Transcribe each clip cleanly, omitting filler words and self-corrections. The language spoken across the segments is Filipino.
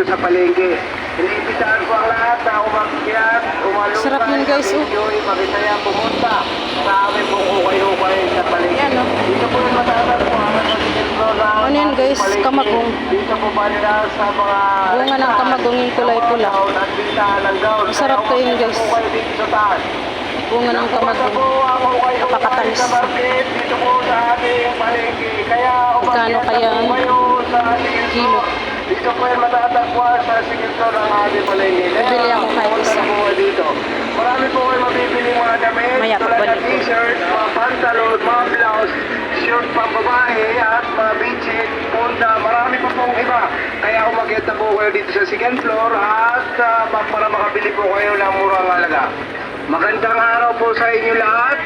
dito sa palengke. Iniimbitahan ko ang lahat na umakyat, umalungkay, Sarap yun, guys, oh. mag-enjoy, makisaya, pumunta sa amin pong ukay-ukay sa palengke. Yan, oh. Dito po yung matatagpuan sa sentro ng Ano yan, guys? palengke. Kamagong. Dito po ba nila sa mga Bunga ng kamagong yung kulay pula. at bintahan ng gown. Masarap to yun, guys. Kaya umakyat po kayo dito sa taas. Bunga ng kamagong. Napakatamis. Dito po sa ating palengke. Kaya Magkano kaya ang kayo sa ating kilo? Dito po yung matatagpuan sa sigilto ng ating palengke. Bibili ako kahit isa. Dito. Marami po kayo mabibili mga damit. Maya, Tulad ng pagbalik ko. t-shirt, mga pantalon, mga blouse, shirt pang babae at mga bedsheet, punta. Marami pa pong iba. Kaya umakyat na po kayo dito sa second floor at para makabili po kayo ng murang halaga. Magandang araw po sa inyo lahat.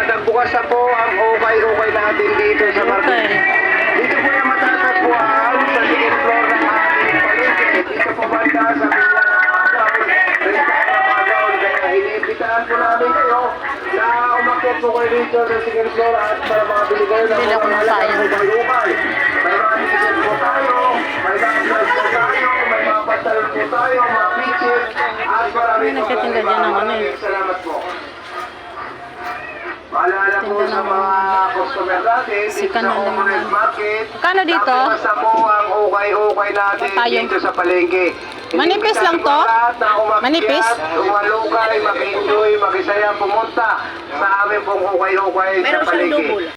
Nagbukas na po ang ukay-ukay natin dito sa market. Dito po yung matatagpuan sa second floor ng ating palengke. Dito po banda sa kaya iniimbitahan po namin kayo na umakyat po kayo dito sa second floor at para makabili kayo ng Bili ako ng halaga sayo. ng ukay-ukay. May mga t-shirt po tayo, may mga gloves po tayo, may mga pantalon po tayo, mga beaches, at marami May nagtitinda dyan ng ano eh. Salamat po. Maalala po sa mga customer natin dito Sikan sa na naman. Coconut Market. Magkano dito? Basta po ang ukay-ukay natin Tayo. dito sa palengke. Manipis lang to? Manipis? Umalukay, mag-enjoy, mag-isaya, pumunta sa amin pong ukay-ukay sa palengke.